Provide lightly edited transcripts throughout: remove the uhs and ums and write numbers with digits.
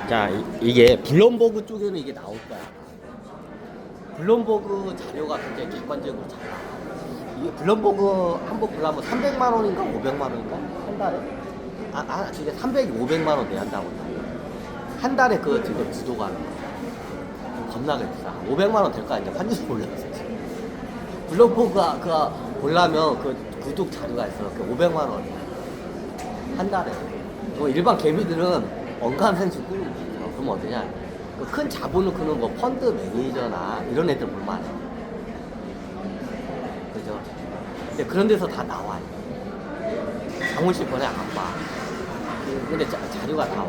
자, 이게 블룸버그 쪽에는 이게 나올 거야. 블룸버그 자료가 굉장히 객관적으로 잘 나와. 이게 블룸버그 한번 보려면 300만 원인가 500만 원인가 한 달에? 진짜 300, 500만 원 내야 한다고. 한 달에 그 지금 지도가 겁나게 비싸. 500만 원 될까 이제 환율이 올랐어. 블룸버그가 그 보려면 그 구독 자료가 있어. 그 500만 원 한 달에. 뭐 일반 개미들은 언감생수 꾸는 거죠. 그러면 어떠냐? 그 큰 자본을 크는 거 펀드 매니저나 이런 애들 볼만해. 그죠? 근데 그런 데서 다 나와요. 장훈씨 번에 안 봐. 근데 자료가 나와.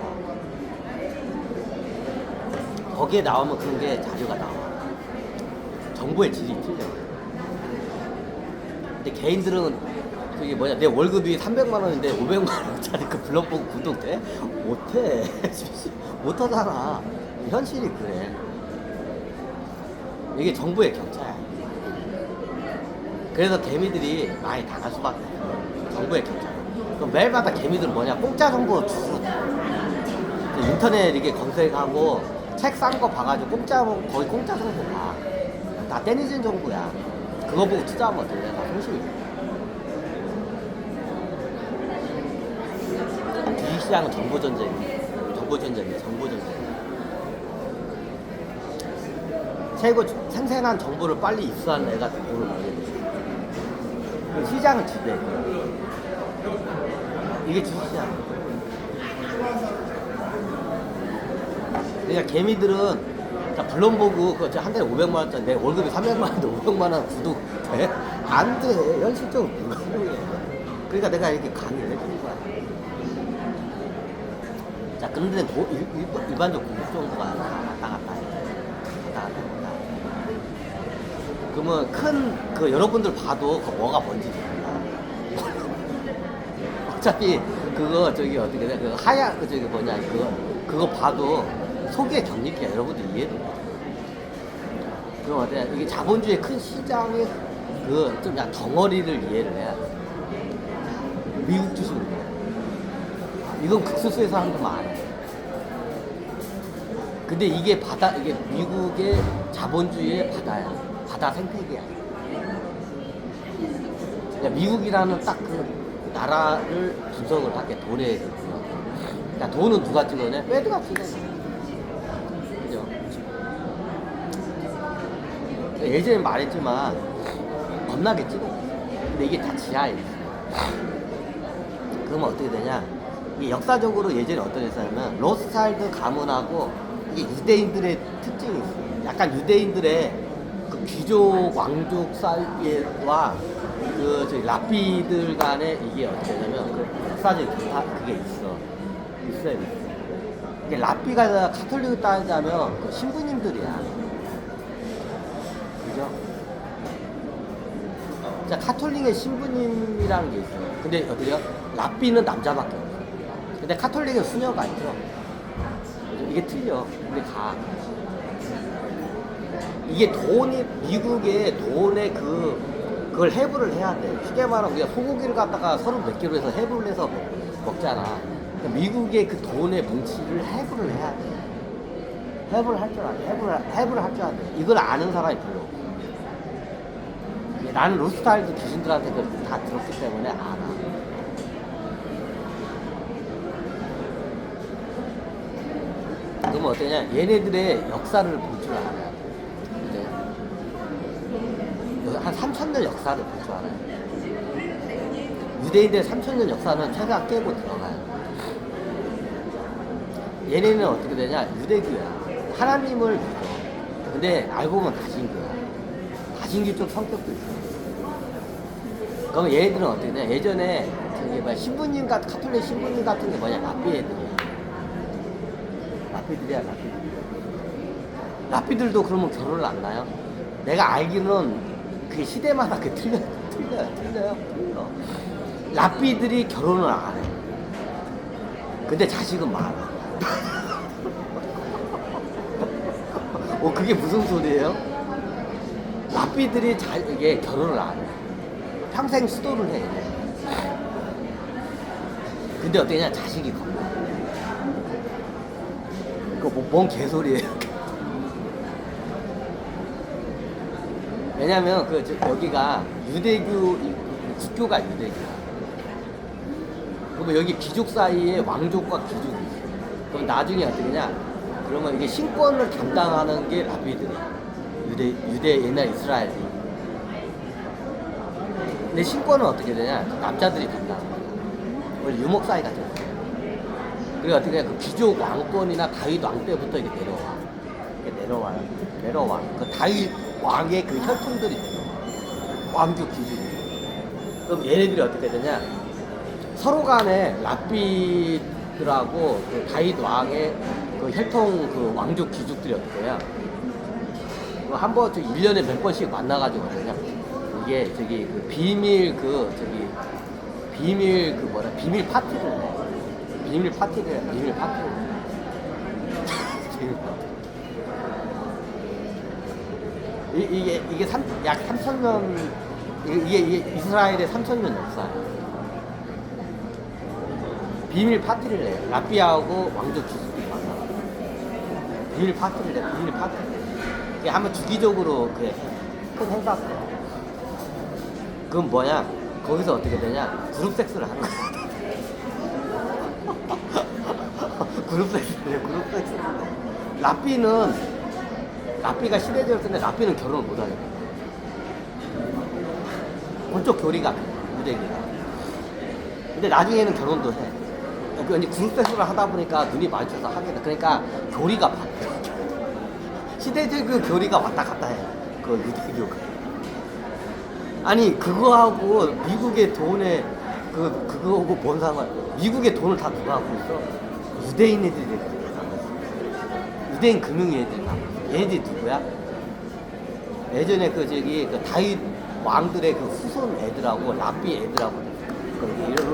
거기에 나오면 그런 게 자료가 나와. 정보의 질이 틀려. 근데 개인들은 그게 뭐냐, 내 월급이 300만 원인데 500만 원짜리 그 블럭버그 구독돼? 못해. 못하잖아. 현실이 그래. 이게 정부의 격차야. 그래서 개미들이 많이 당할 수밖에 없어. 정부의 격차. 그럼 매일마다 개미들은 뭐냐, 공짜 정보 주고 인터넷 이렇게 검색하고 책 싼 거 봐가지고 거의 공짜 정보 봐. 다 떼니즘 정보야. 그거 보고 투자하면 어떡해. 다 손실이. 주식시장은 정보전쟁이야. 정보전쟁. 최고 생생한 정보를 빨리 입수하는 애가 돈을 벌게 돼. 그 시장을 지배해. 이게 주식시장. 그러니까 개미들은 블룸버그 한 달에 500만 원짜리 내 월급이 300만 원인데 500만 원 구독 돼? 안 돼. 현실적으로 불가능해. 그러니까 내가 이렇게 강의를 해주는 거야. 자, 그런데 일반적 고급 정보가 왔다 갔다 해. 그러면 그 여러분들 봐도 그 뭐가 뭔지 몰라. 어차피 그거 어떻게 돼? 그 하얀 그 뭐냐 그거 봐도 속에 격리기야. 여러분들 이해도 못 해. 그럼 어때? 이게 자본주의 큰 시장의 좀 덩어리를 이해를 해야 돼. 미국 주식을. 이건 극소수의 사람들만 알아. 근데 이게 미국의 자본주의의 바다야. 바다 생태계야. 그러니까 미국이라는 딱 그 나라를 분석을 하게 돈에. 그러니까 돈은 누가 찍어내? 패드가 찍어내. 그죠? 예전에 말했지만 겁나게 찍어. 근데 이게 다 지하에 있어. 그러면 어떻게 되냐? 이게 역사적으로 예전에 어떤 했었냐면 로스차일드 가문하고 이게 유대인들의 특징이 있어요. 약간 유대인들의 그 귀족 왕족 사이와 저희 랍비들 간에 이게 어떻게 되냐면 그 역사적인 그게 있어요. 이게 랍비가 카톨릭을 따지자면 그 신부님들이야. 그죠? 자, 카톨릭의 신부님이라는 게 있어요. 근데 어때요? 랍비는 남자밖에 없어요. 근데 카톨릭은 수녀가 있죠. 이게 틀려. 이게 다. 이게 미국의 돈의 그걸 해부를 해야 돼. 쉽게 말하면 우리가 소고기를 갖다가 30 몇 킬로 해서 해부를 해서 먹잖아. 그러니까 미국의 그 돈의 뭉치를 해부를 해야 돼. 해부를 할 줄 알아. 해부를 할 줄 알아. 이걸 아는 사람이 별로 없어. 나는 로스타일드 귀신들한테 다 들었기 때문에 알아. 그러면 어떠냐? 얘네들의 역사를 볼 줄 알아요. 그죠? 한 3,000년 역사를 볼 줄 알아요. 유대인들의 3,000년 역사는 최소한 깨고 들어가요. 얘네는 어떻게 되냐? 유대교야. 하나님을 믿어. 근데 알고 보면 다신교야. 다신교 쪽 성격도 있어. 그럼 얘네들은 어떻게 되냐? 예전에 신부님 카톨릭 신부님 같은 게 뭐냐? 랍비 애들이야. 랍비들이야. 랍비들도 그러면 결혼을 안 나요? 내가 알기로는 그 시대마다 틀려요. 랍비들이 결혼을 안 해. 근데 자식은 많아. 그게 무슨 소리예요? 랍비들이 이게 결혼을 안 해. 평생 수도를 해. 근데 어떠냐? 자식이 겁나. 그거 뭔 개소리예요. 왜냐면 여기가 유대교, 국교가 유대교야. 그러면 여기 귀족 사이에 왕족과 귀족이 있어. 그럼 나중에 어떻게 되냐? 그러면 이게 신권을 담당하는 게 라비들이야. 유대 옛날 이스라엘이. 근데 신권은 어떻게 되냐? 남자들이 담당하는 거야. 원래 유목 사이가 돼. 그리고 어떻게 그 귀족 왕권이나 다윗 왕 때부터 이게 내려와. 이게 내려와. 그 다윗 왕의 그 혈통들이 내려와. 왕족 귀족이. 그럼 얘네들이 어떻게 되냐? 서로 간에 랍비들하고 그 다윗 왕의 그 혈통 그 왕족 귀족들이 어떻게 해요? 한번 1년에 몇 번씩 만나가지고 그냥 이게 그 비밀 파티를 해. 비밀 파티를. 이게 약 3,000년, 이게 이스라엘의 3,000년 역사야. 비밀 파티를 해. 라비아하고 왕족 귀족들이 만나. 비밀 파티를 해. 이게 한번 주기적으로 큰 행사가. 그건 뭐냐? 거기서 어떻게 되냐? 그룹 섹스를 하는 거야. 그룹 섹스를. 라비가 시대적일 텐데 라비는 결혼을 못 하는 거야. 본적 교리가 유대인이라. 근데 나중에는 결혼도 해. 이제 그룹 섹스를 하다 보니까 눈이 마주쳐서 하게 돼. 그러니까 교리가 바뀌어. 시대적 그 교리가 왔다 갔다 해. 그 유대교가. 아니 그거하고 미국의 돈에 그거하고 뭔 상관? 미국의 돈을 다 누가 갖고 있어? 유대인 애들이 갖고 있어. 유대인 금융 애들이 갖고 있어. 얘네들이 누구야? 예전에 그 다윗 왕들의 그 후손 애들하고 랍비 애들하고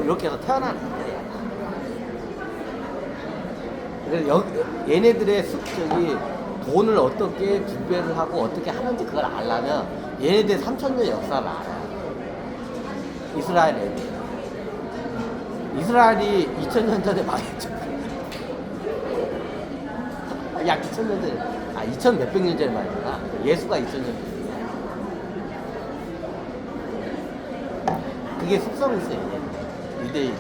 이렇게 해서 태어난 애들이야. 그래서 얘네들의 돈을 어떻게 분배를 하고 어떻게 하는지 그걸 알려면 얘네들 3,000년 역사를 알아요. 이스라엘 애들. 이스라엘이 2,000년 전에 망했죠. 약 2,000년 전에, 2,000 몇백 년 전에 말이구나. 예수가 2,000년 전에. 그게 속성이 있어요, 유대인.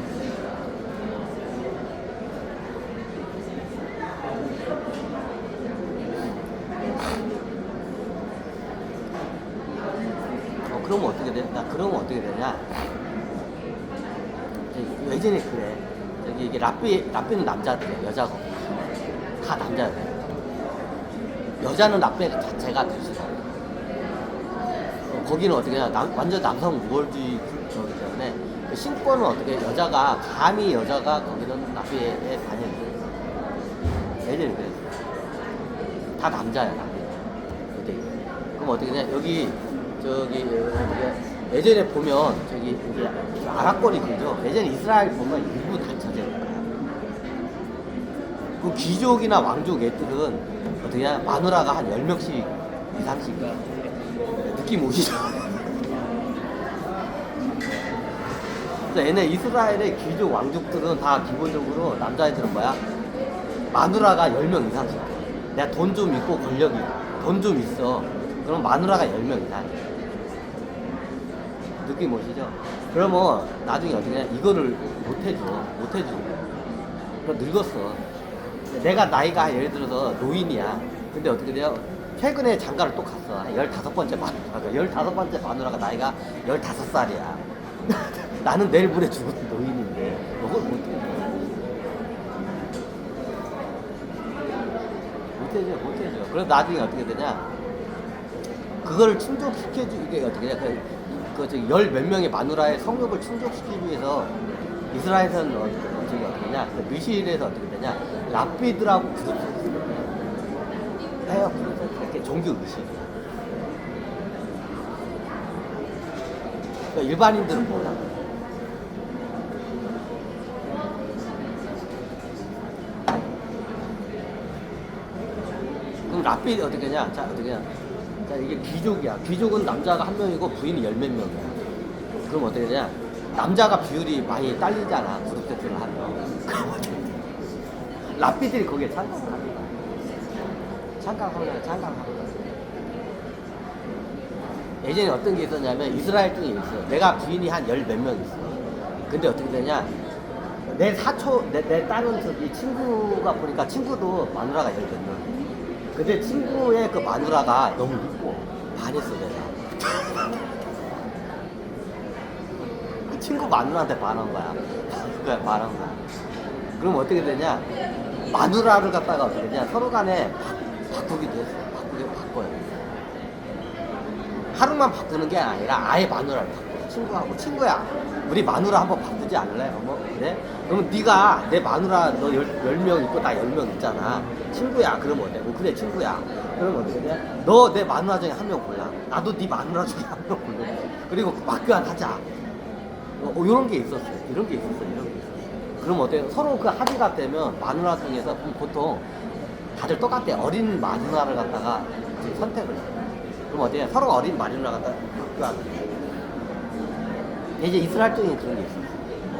그러면 어떻게 되냐? 예전에 그래. 이게 랍비는 남자들이야, 여자가. 다 남자들. 여자는 랍비 자체가 될 수가 없어. 거기는 어떻게 하냐? 완전 남성 우월주의 그렇기 때문에 그 신권은 어떻게 감히 여자가 거기는 랍비에 다니는 거야. 예전에 그랬어. 다 남자야, 랍비. 그럼 어떻게 되냐? 여기 예전에 보면 이제 아랍권이 그죠? 예전에 이스라엘 보면 일부 단체제일 거야. 그 귀족이나 왕족 애들은 어떻게 하냐? 마누라가 한 10명씩 이상씩. 느낌 오시죠? 그래서 얘네 이스라엘의 귀족 왕족들은 다 기본적으로 남자애들은 뭐야? 마누라가 10명 이상씩. 내가 돈 좀 있고 권력이 돈 좀 있어. 그럼 마누라가 10명 이상. 느낌 오시죠? 그러면 나중에 어떻게 해? 이거를 못 해줘. 그럼 늙었어. 내가 나이가 예를 들어서 노인이야. 근데 어떻게 돼요? 최근에 장가를 또 갔어. 15번째 마누라가. 15번째 마누라가 나이가 15살이야. 나는 내일 모레 죽은 노인인데. 그걸 못 해줘. 그래서 나중에 어떻게 되냐? 그거를 충족시켜주게 어떻게 되냐? 열 몇 명의 마누라의 성욕을 충족시키기 위해서 이스라엘에서는 어떻게 되냐? 미실에서 어떻게 되냐? 랍비들하고 해요. 이렇게 종교 의식. 그러니까 일반인들은 몰라. 그럼 랍비 어떻게 하냐? 자, 이게 귀족이야. 귀족은 남자가 한 명이고 부인이 10몇 명이야. 그럼 어떻게 되냐? 남자가 비율이 많이 딸리잖아. 그룹 세트를 하면. 랍비들이 거기에 참가를 하는 거야. 잠깐 하고. 예전에 어떤 게 있었냐면 이스라엘 중에 있어. 내가 부인이 한 열 몇 명 있어. 근데 어떻게 되냐? 내 딸은 저기 친구가 보니까 친구도 마누라가 열 몇 명. 근데 친구의 그 마누라가 너무 이뻐. 반했어 내가. 친구 마누라한테 반한 거야. 그러니까 반한 거야. 그럼 어떻게 되냐? 마누라를 갖다가 어떻게 되냐? 서로 간에 바꾸기도 했어. 바꿔요. 하루만 바꾸는 게 아니라 아예 마누라를 바꿔. 친구하고 친구야. 우리 마누라 한번 바꾸지 않을래? 어머 그래? 그러면 네가 내 마누라 너 10명 있고 나 10명 있잖아. 친구야. 그러면 어때? 뭐 그래 친구야. 그러면 어떻게 돼? 너 내 마누라 중에 한 명 골라. 나도 네 마누라 중에 한 명 골라. 그리고 맞교환하자. 이런 게 있었어요. 이런 게 있었어. 그럼 어때요? 서로 그 합의가 되면 마누라 중에서 보통 다들 똑같대. 어린 마누라를 갖다가 선택을 해. 그럼 어때요? 서로 어린 마누라 갖다가 맞교환을 해. 이제 이스라엘 쪽에 그런 게 있었어.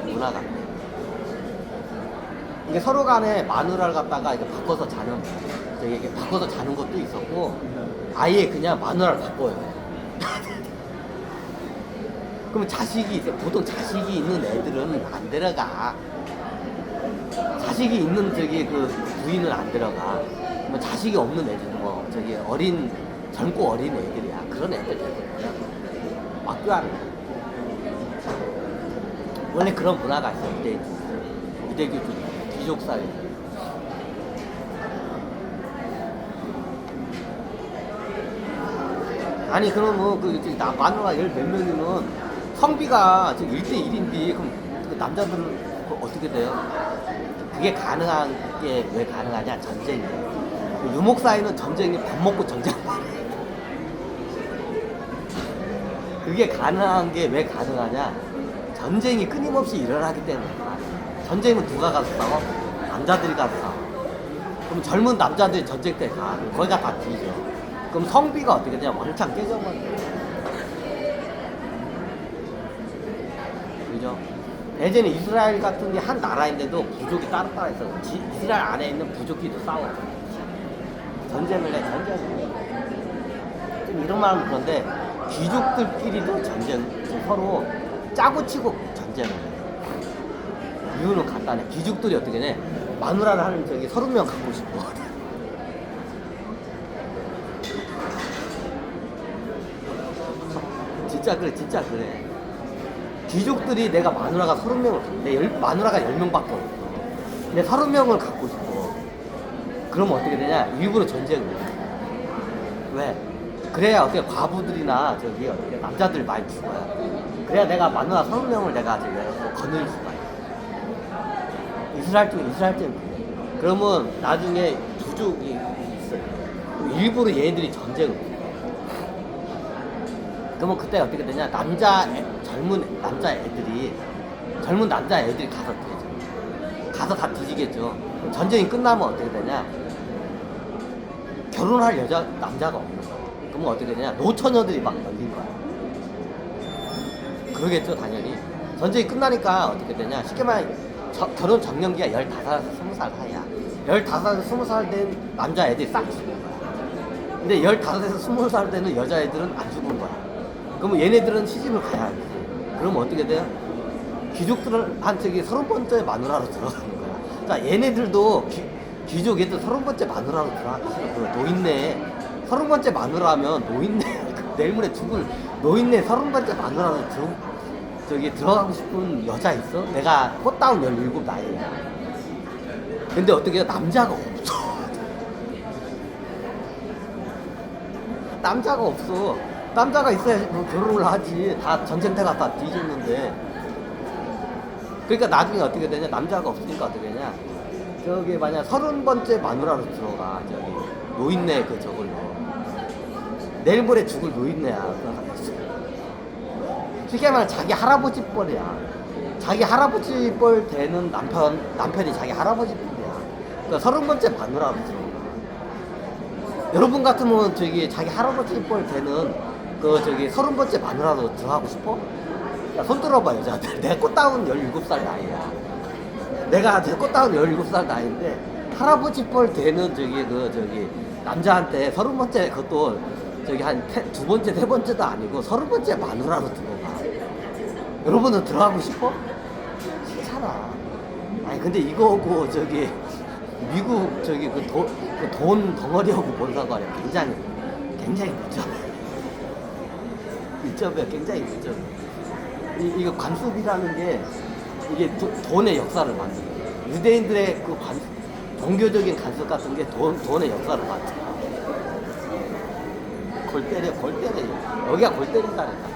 문화가. 이게 서로 간에 마누라를 갖다가 이렇게 바꿔서 자는, 이게 바꿔서 자는 것도 있었고, 아예 그냥 마누라를 바꿔요. 그럼 보통 자식이 있는 애들은 안 데려가. 자식이 있는 그 부인은 안 데려가. 뭐 자식이 없는 애들, 젊고 어린 애들이야. 그런 애들 막교하는 거야. 원래 그런 문화가 있어. 유대교 귀족 사회. 아니 그러면 마누라 열 몇 명이면 성비가 지금 1대1인데 그럼 그 남자들은 어떻게 돼요? 그게 가능한 게 왜 가능하냐? 전쟁이에요. 유목 사이는 전쟁이 밥 먹고 전쟁. 그게 가능한 게 왜 가능하냐? 전쟁이 끊임없이 일어나기 때문에. 전쟁은 누가 가서 싸워? 남자들이 가서 싸워. 그럼 젊은 남자들이 전쟁 때 가. 거기가 다 뒤져. 그럼 성비가 어떻게 되냐? 왕창 깨져버려. 그죠? 예전에 이스라엘 같은 게 한 나라인데도 부족이 따로따로 있어. 이스라엘 안에 있는 부족끼리도 싸워. 전쟁을 해. 좀 이런 말은 그런데 귀족들끼리도 서로 짜고 치고 전쟁을 해. 이유는 간단해. 귀족들이 어떻게 해? 마누라를 하는 30명 갖고 싶어. 진짜 그래. 귀족들이 내가 마누라가 30명을 마누라가 10명밖에 없어. 근데 30명을 갖고 싶어. 그러면 어떻게 되냐? 일부러 전쟁을 해. 왜? 그래야 어떻게 과부들이나 어떻게 남자들 많이 죽어요. 그래야 내가 마누라 30명을 내가 거늘 수가 있어. 이스라엘 쪽은 그래. 그러면 나중에 부족이 있어요. 일부러 얘네들이 전쟁을 해. 그러면 그때 어떻게 되냐? 젊은 남자 애들이 가서 다 뒤지겠죠. 전쟁이 끝나면 어떻게 되냐? 결혼할 남자가 없는 거야. 그러면 어떻게 되냐? 노처녀들이 막 열린 거야. 그러겠죠, 당연히. 전쟁이 끝나니까 어떻게 되냐? 쉽게 말해, 결혼 정년기가 15살에서 20살 사이야. 15살에서 20살 된 남자 애들이 싹 죽은 거야. 근데 15살에서 20살 되는 여자애들은 안 죽은 거야. 그러면 얘네들은 시집을 가야 하지. 그러면 어떻게 돼요? 귀족들한테 30번째 마누라로 들어가는 거야. 자, 얘네들도 귀족 애들 30번째 마누라로 들어가기 싫어. 노인네 30번째 마누라면 노인네 내일 모레 죽을 노인네 30번째 마누라로 들어가고 싶은 여자 있어? 내가 꽃다운 17 나이야. 근데 어떻게 해요? 남자가 없어. 남자가 없어. 남자가 있어야 뭐 결혼을 하지. 다 전쟁터가 다 뒤졌는데. 그러니까 나중에 어떻게 되냐? 남자가 없으니까 어떻게 되냐? 만약 30번째 마누라로 들어가. 노인네 저걸로. 내일 모레 죽을 노인네야. 쉽게 말하면 자기 할아버지 뻘이야. 자기 할아버지 뻘 되는 남편이 자기 할아버지 뻘이야. 그러니까 30번째 마누라로 들어가. 여러분 같으면 자기 할아버지 뻘 되는 30번째 마누라로 들어가고 싶어? 야, 손 들어봐, 여자들. 내가 꽃다운 17살 나이야. 내가 꽃다운 17살 나이인데, 할아버지 뻘 되는 남자한테 30번째 그것도 두 번째, 세 번째도 아니고 30번째 마누라로 들어가. 여러분은 들어가고 싶어? 싫잖아. 아니 근데 이거고 미국 그 돈 덩어리하고 뭔 상관이야. 굉장히 문제야. 문제야. 굉장히 문제야. 이거 관습이라는 게 이게 돈의 역사를 만드는 거야. 유대인들의 그 종교적인 관습 같은 게 돈의 역사를 만들어. 골 때려. 여기가 골 때린다니까.